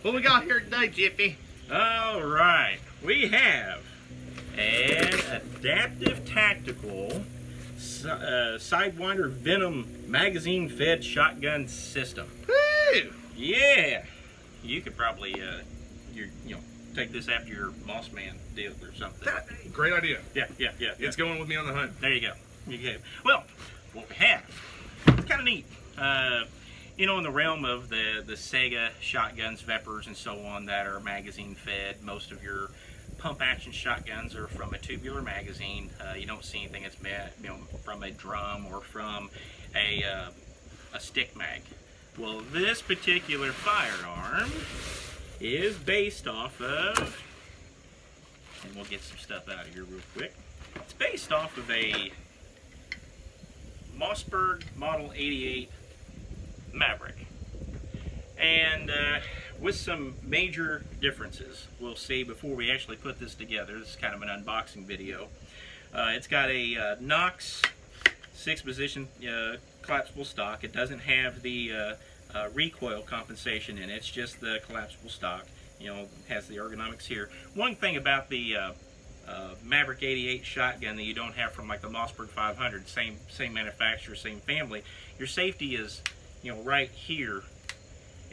What we got here today, Jiffy? All right, we have an adaptive tactical Sidewinder Venom magazine-fed shotgun system. Woo! Yeah, you could probably take this after your Moss Man deal or something. Great idea. Yeah. It's going with me on the hunt. There you go. Well, what we have, it's kind of neat. In the realm of the Sega shotguns, Vepers, and so on that are magazine fed, most of your pump action shotguns are from a tubular magazine. You don't see anything that's made, from a drum or from a stick mag. Well, this particular firearm is based off of, and we'll get some stuff out of here real quick. It's based off of a Mossberg Model 88 Maverick, and with some major differences we'll see before we actually put this together. This is kind of an unboxing video. It's got a Knox 6-position collapsible stock. It doesn't have the recoil compensation in it. It's just the collapsible stock. It has the ergonomics here. One thing about the Maverick 88 shotgun that you don't have from like the Mossberg 500, same manufacturer, same family, your safety is right here,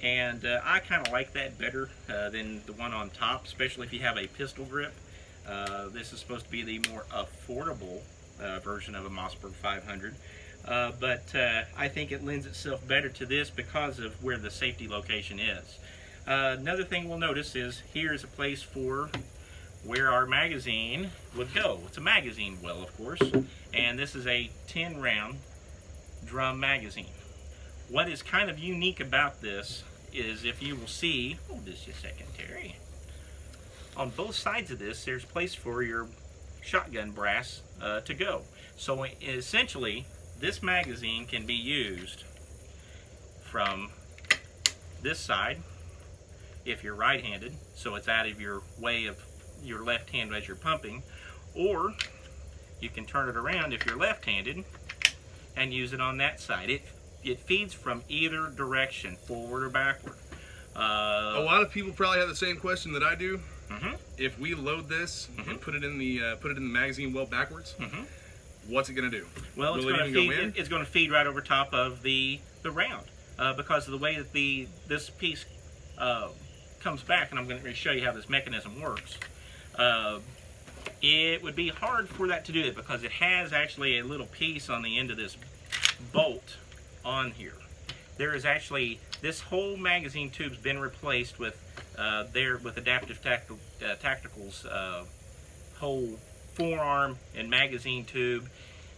and I kind of like that better than the one on top, especially if you have a pistol grip. This is supposed to be the more affordable version of a Mossberg 500, but I think it lends itself better to this because of where the safety location is. Another thing we'll notice is here's a place for where our magazine would go. It's a magazine well, of course, and this is a 10-round drum magazine. What is kind of unique about this is, if you will see, hold this a second, Terry. On both sides of this, there's a place for your shotgun brass to go. So essentially, this magazine can be used from this side if you're right-handed, so it's out of your way of your left hand as you're pumping, or you can turn it around if you're left-handed and use it on that side. It feeds from either direction, forward or backward. A lot of people probably have the same question that I do. Mm-hmm. If we load this and put it in the magazine well backwards, what's it going to do? Well, it's going to feed right over top of the round because of the way that this piece comes back, and I'm going to show you how this mechanism works. It would be hard for that to do it because it has actually a little piece on the end of this bolt on here. There is actually, this whole magazine tube's been replaced with Adaptive Tactical's whole forearm and magazine tube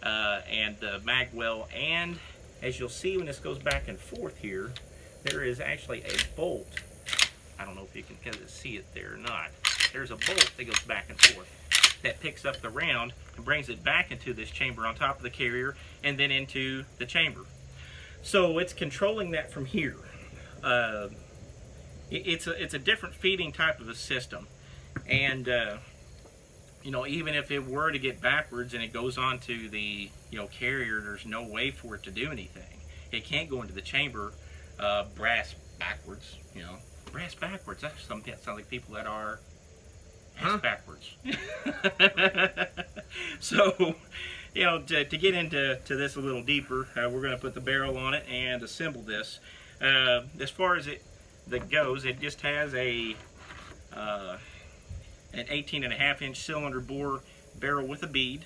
and mag well, and as you'll see when this goes back and forth here, there is actually a bolt. I don't know if you can see it there or not. There's a bolt that goes back and forth that picks up the round and brings it back into this chamber on top of the carrier and then into the chamber. So it's controlling that from here. It's a different feeding type of a system, and even if it were to get backwards and it goes onto the carrier, there's no way for it to do anything. It can't go into the chamber brass backwards. Brass backwards. That's something that sounds like people that are backwards. So, to get into this a little deeper, we're going to put the barrel on it and assemble this. As far as that goes, it just has an 18.5-inch cylinder bore barrel with a bead,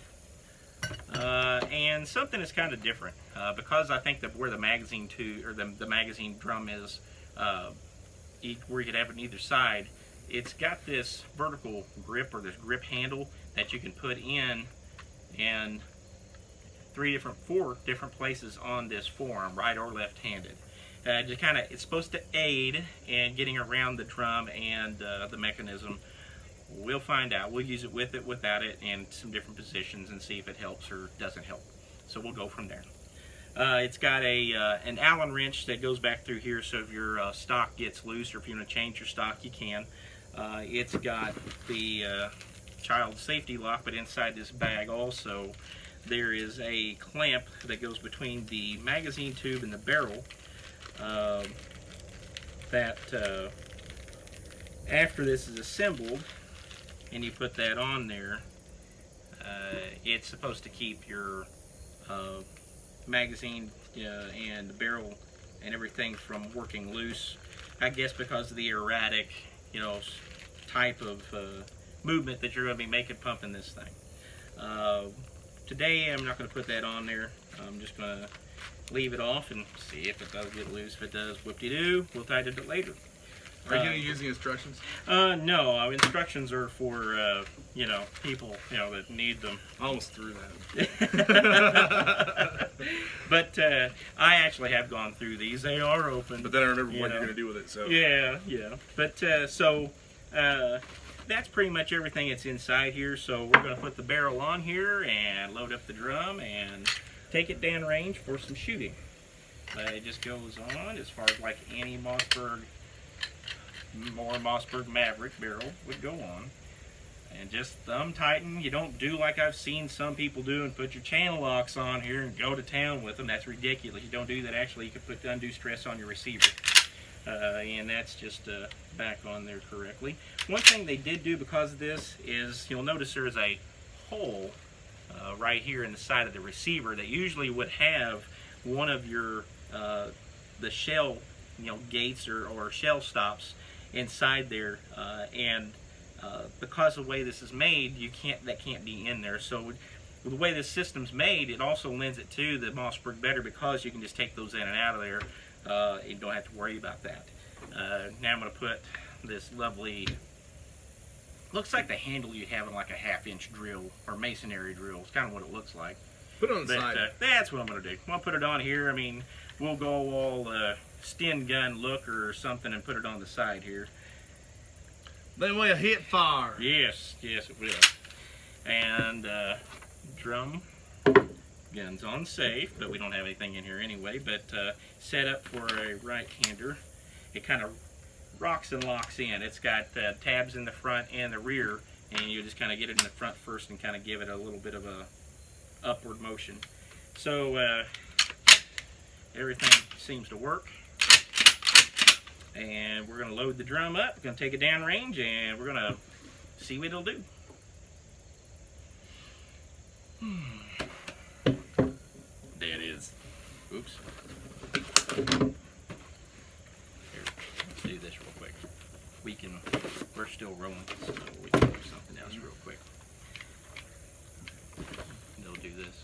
and something that's kind of different because I think that where the magazine the magazine drum is, where you could have it on either side, it's got this vertical grip or this grip handle that you can put in four different places on this forearm, right or left-handed. It's supposed to aid in getting around the drum and the mechanism. We'll find out. We'll use it with it, without it, in some different positions and see if it helps or doesn't help. So we'll go from there. It's got an Allen wrench that goes back through here, so if your stock gets loose or if you want to change your stock, you can. It's got the child safety lock, but inside this bag also there is a clamp that goes between the magazine tube and the barrel that after this is assembled and you put that on there, it's supposed to keep your magazine and the barrel and everything from working loose. I guess because of the erratic, type of movement that you're going to be making pumping this thing. Today I'm not going to put that on there. I'm just going to leave it off and see if it does get loose. If it does, whoop-de-doo, we'll tighten it later. Are you going to use the instructions? No, instructions are for, people, that need them. I almost threw that. But I actually have gone through these. They are open. But then I remember what you're going to do with it. So Yeah. But that's pretty much everything that's inside here. So we're going to put the barrel on here and load up the drum and take it down range for some shooting. It just goes on as far as like any Mossberg Maverick barrel would go on, and just thumb tighten. You don't do like I've seen some people do and put your channel locks on here and go to town with them. That's ridiculous. You don't do that. Actually, you can put undue stress on your receiver, and that's just back on there correctly. One thing they did do because of this is you'll notice there's a hole right here in the side of the receiver that usually would have one of your the shell gates or shell stops inside there, and because of the way this is made, that can't be in there. So with the way this system's made, it also lends it to the Mossberg better because you can just take those in and out of there. You don't have to worry about that. Now I'm going to put this lovely, looks like the handle you have in like a 1/2-inch drill or masonry drill. It's kind of what it looks like. Put it on the side. That's what I'm going to do. I'm going to put it on here. I mean, we'll go all Sten gun look or something and put it on the side here. Then we'll hit fire. Yes, it will. And drum, guns on safe, but we don't have anything in here anyway. But set up for a right-hander. It kind of rocks and locks in. It's got tabs in the front and the rear, and you just kind of get it in the front first and kind of give it a little bit of a upward motion. So everything seems to work. And we're going to load the drum up. We're going to take it down range, and we're going to see what it'll do. There it is. Oops. Here, let's do this real quick. We're still rolling, so we can do something else real quick. They'll do this.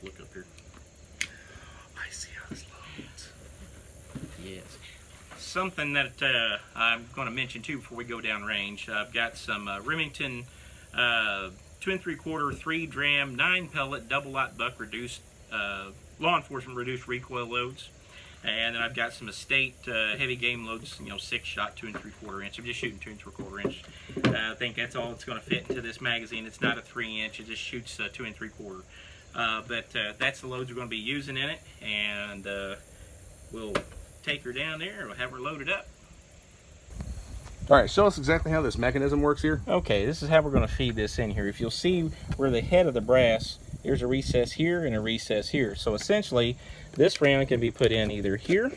Look up here. I see how this loads. Yes. Something that I'm going to mention too before we go down range. I've got some Remington 2 3/4 3-dram 9-pellet double-lot buck reduced law enforcement reduced recoil loads, and then I've got some Estate heavy game loads, 6-shot 2 3/4 inch. I'm just shooting 2 3/4 inch. I think that's all it's going to fit into this magazine. It's not a 3-inch. It just shoots 2 3/4. But that's the loads we're going to be using in it, and we'll take her down there and we'll have her loaded up. All right, show us exactly how this mechanism works here. Okay, this is how we're going to feed this in here. If you'll see where the head of the brass, there's a recess here and a recess here. So essentially, this round can be put in either here,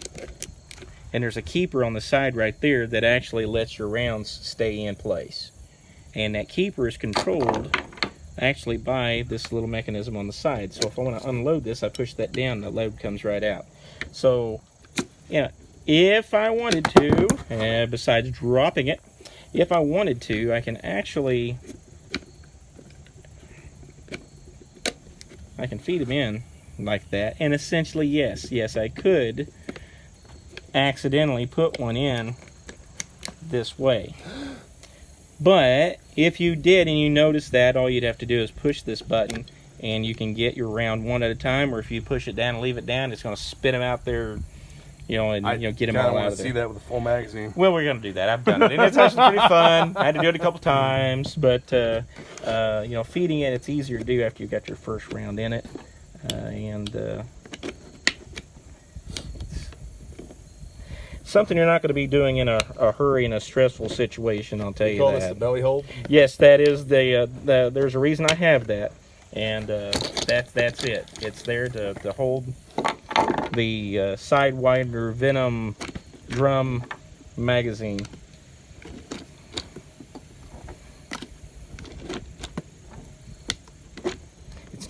and there's a keeper on the side right there that actually lets your rounds stay in place. And that keeper is controlled actually by this little mechanism on the side. So if I want to unload this, I push that down, the load comes right out. So if I wanted to, besides dropping it, if I wanted to, I can actually, feed them in like that. And essentially, yes, I could accidentally put one in this way. But if you did and you notice that, all you'd have to do is push this button and you can get your round one at a time, or if you push it down and leave it down, it's going to spit them out there, get them all out of there. I see that with a full magazine. Well, we're going to do that. I've done it, and it's actually pretty fun. I had to do it a couple times, but feeding it, it's easier to do after you've got your first round in it, something you're not going to be doing in a hurry in a stressful situation, I'll tell you that. You call this the belly hold? Yes, that is there's a reason I have that, and that's it. It's there to hold the Sidewinder Venom drum magazine.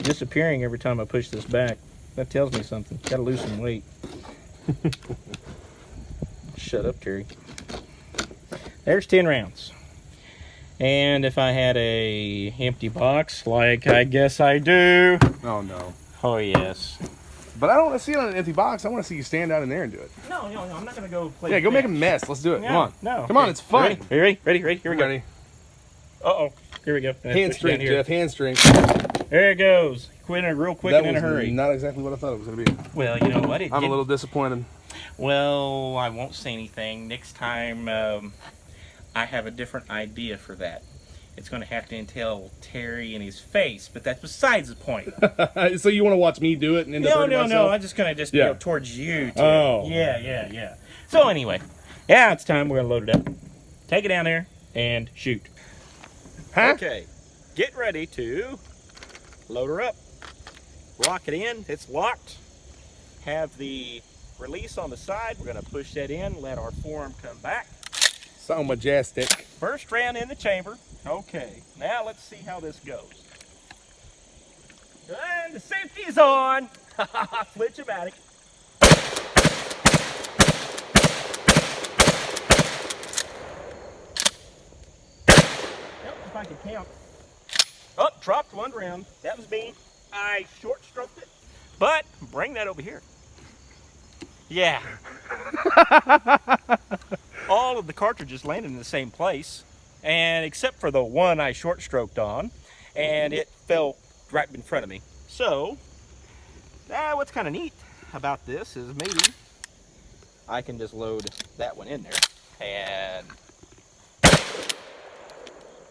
disappearing every time I push this back. That tells me something. Gotta lose some weight. Shut up, Terry. There's 10 rounds. And if I had a empty box, like I guess I do. Oh, no. Oh, yes. But I don't want to see it on an empty box. I want to see you stand out in there and do it. No, I'm not going to go play. Yeah, go make a mess. Let's do it. No, Come on. No. Come on, it's fun. Ready? Here we go. Ready. Uh-oh. Here we go. Hand strength, Jeff. Hand strength. There it goes. Quit in real quick and in a hurry. Not exactly what I thought it was going to be. Well, you know what? I'm a little disappointed. Well, I won't say anything. Next time, I have a different idea for that. It's going to have to entail Terry in his face, but that's besides the point. So you want to watch me do it and end up hurting myself? No. I'm just going to go towards you. Too. Oh. Yeah. So anyway, yeah, it's time. We're going to load it up. Take it down there and shoot. Huh? Okay. Get ready to load her up. Lock it in. It's locked. Have the release on the side. We're going to push that in. Let our form come back. So majestic. First round in the chamber. Okay, now let's see how this goes. And the safety's on. Flitch-o-matic. Yep, if I can count. Oh, dropped one round. That was me. I short-stroked it. But bring that over here. Yeah. All of the cartridges landed in the same place, and except for the one I short stroked on, and it fell right in front of me. So, what's kind of neat about this is maybe I can just load that one in there, and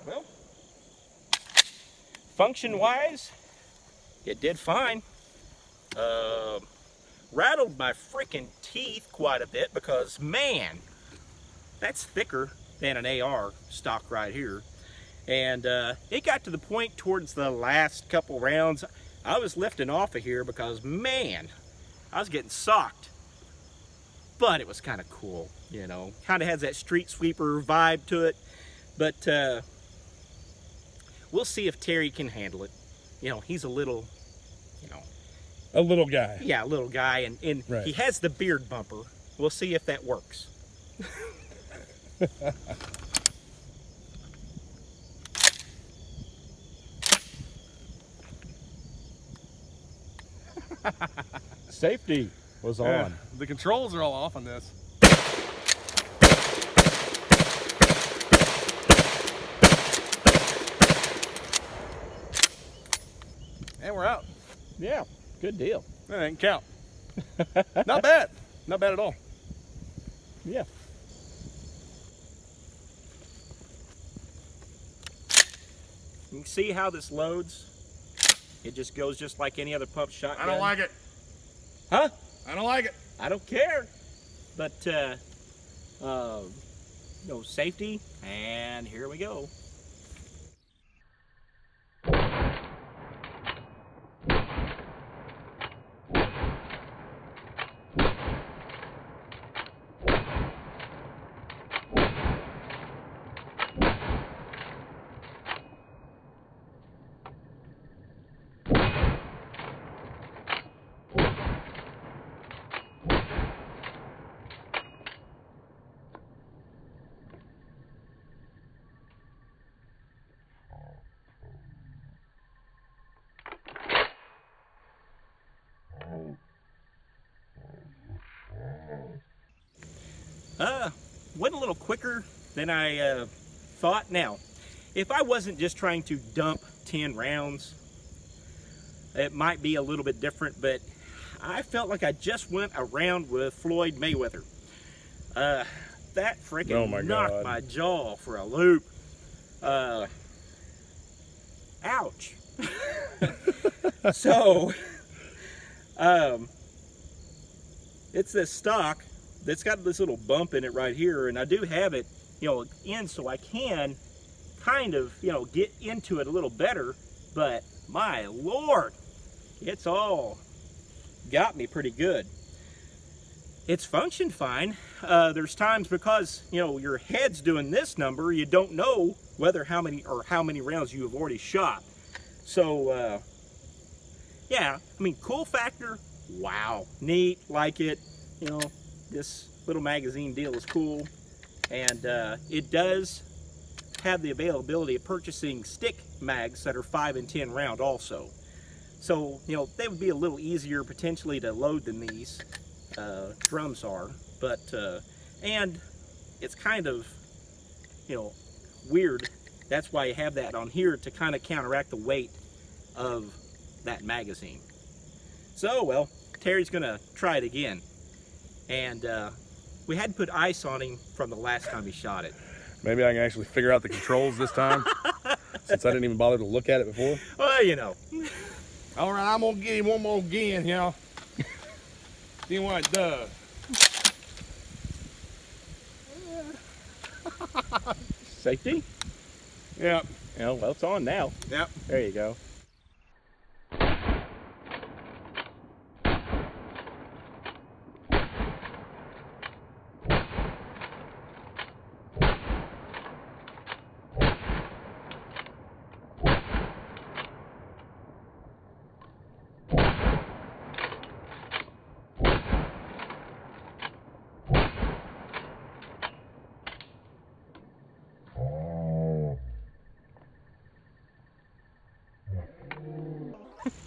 well, function-wise, it did fine. Rattled my freaking teeth quite a bit because, man, that's thicker than an AR stock right here. And it got to the point towards the last couple rounds, I was lifting off of here because, man, I was getting socked. But it was kind of cool, you know. Kind of has that street sweeper vibe to it. But we'll see if Terry can handle it. You know, he's a little, you know. A little guy. Yeah, a little guy. And right. He has the beard bumper. We'll see if that works. Safety was on. The controls are all off on this. And we're out. Yeah, good deal. That didn't count. Not bad. Not bad at all. Yeah. You can see how this loads. It just goes just like any other pump shotgun. I don't like it. Huh? I don't like it. I don't care. But, no safety, and here we go. Went a little quicker than I thought. Now, if I wasn't just trying to dump 10 rounds, it might be a little bit different, but I felt like I just went around with Floyd Mayweather. That freaking knocked my jaw for a loop. Ouch. So, it's this stock that's got this little bump in it right here, and I do have it, you know, in so I can kind of, you know, get into it a little better, but my Lord, it's all got me pretty good. It's functioned fine. There's times because, you know, your head's doing this number, you don't know whether how many rounds you have already shot. So, yeah, I mean, cool factor, wow, neat, like it. You know, this little magazine deal is cool, and it does have the availability of purchasing stick mags that are 5 and 10 round also. So, you know, they would be a little easier potentially to load than these drums are, but, and it's kind of, you know, weird. That's why you have that on here, to kind of counteract the weight of that magazine. So, well, Terry's gonna try it again. And we had to put ice on him from the last time he shot it. Maybe I can actually figure out the controls this time, since I didn't even bother to look at it before. Well, you know. All right, I'm gonna get him one more again, y'all. See what it does. Safety? Yep. Yeah, well, it's on now. Yep. There you go.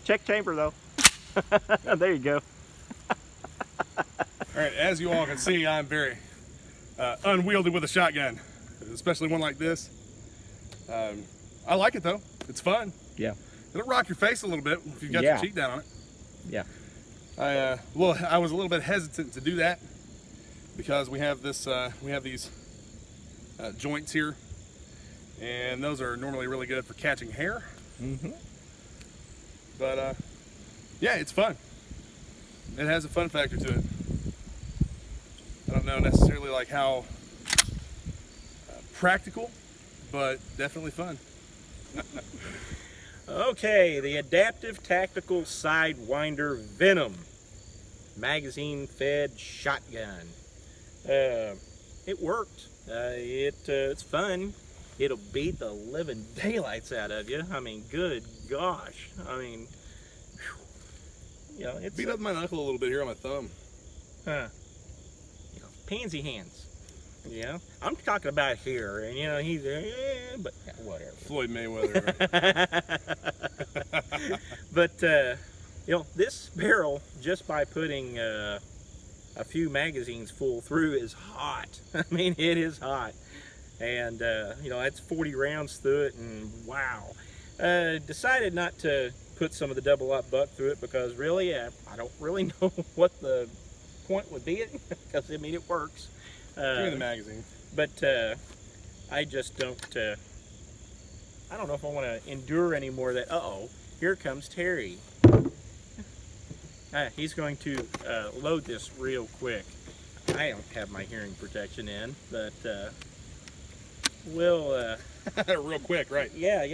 Check chamber though. There you go. All right, as you all can see, I'm very unwieldy with a shotgun, especially one like this. I like it though. It's fun. Yeah. It'll rock your face a little bit if you've got your cheek down on it. Yeah. I was a little bit hesitant to do that because we have this we have these joints here, and those are normally really good for catching hair. Mm-hmm. But yeah, it's fun. It has a fun factor to it. I don't know necessarily like how practical, but definitely fun. Okay, the Adaptive Tactical Sidewinder Venom magazine-fed shotgun. It worked. It's fun. It'll beat the living daylights out of you. I mean, good gosh. I mean, whew. You know, it's beat up my knuckle a little bit here on my thumb. Huh. You know, pansy hands. You know, I'm talking about here, and you know he's but yeah, whatever. Floyd Mayweather. Right? But you know, this barrel, just by putting a few magazines full through, is hot. I mean, it is hot. And you know, that's 40 rounds through it, and wow. Decided not to put some of the double-up buck through it because really, I don't really know what the point would be, because I mean, it works. Give me the magazine. But I just don't. I don't know if I want to endure any more of that. Uh-oh, here comes Terry. He's going to load this real quick. I don't have my hearing protection in, but we'll... real quick, right? Yeah.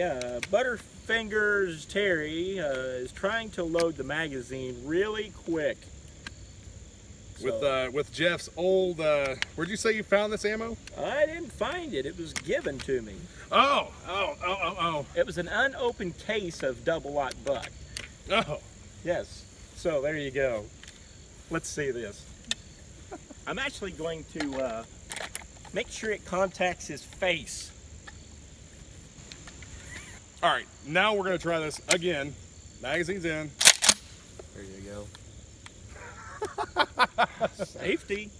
Butterfingers Terry is trying to load the magazine really quick. So, with Jeff's old... where'd you say you found this ammo? I didn't find it. It was given to me. Oh. It was an unopened case of double-aught buck. Oh. Yes. So there you go. Let's see this. I'm actually going to make sure it contacts his face. All right, now we're going to try this again. Magazine's in. There you go. Safety.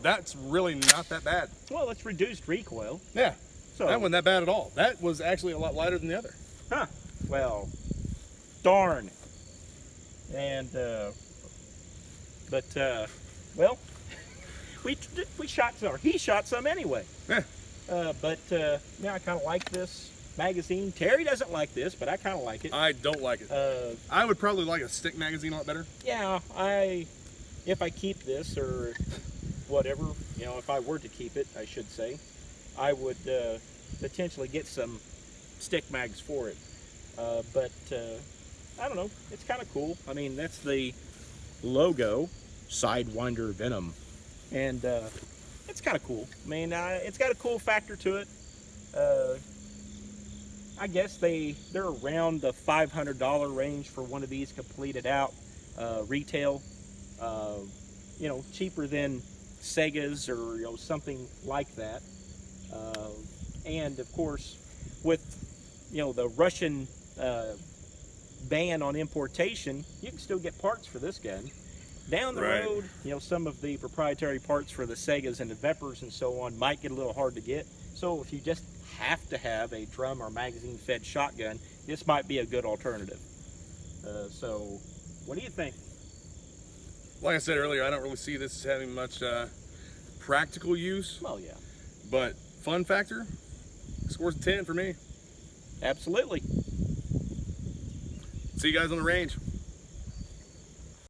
That's really not that bad. Well, it's reduced recoil. Yeah, So that wasn't that bad at all. That was actually a lot lighter than the other. Huh. Well, darn. And well, we shot some, or he shot some anyway. Yeah. Yeah, I kind of like this magazine. Terry doesn't like this, but I kind of like it. I don't like it. I would probably like a stick magazine a lot better. Yeah, if I keep this or whatever, you know, if I were to keep it, I should say, I would potentially get some stick mags for it. I don't know. It's kind of cool. I mean, that's the logo, Sidewinder Venom, and it's kind of cool. I mean, it's got a cool factor to it. I guess they're around the $500 range for one of these completed out retail. You know, cheaper than Sega's or, you know, something like that. And of course, with, you know, the Russian ban on importation, you can still get parts for this gun. Down the road, you know, some of the proprietary parts for the Segas and the Vepers and so on might get a little hard to get. So if you just have to have a drum or magazine fed shotgun, this might be a good alternative. So what do you think? Like I said earlier, I don't really see this as having much practical use. Well, yeah. But fun factor, scores a 10 for me. Absolutely. See you guys on the range.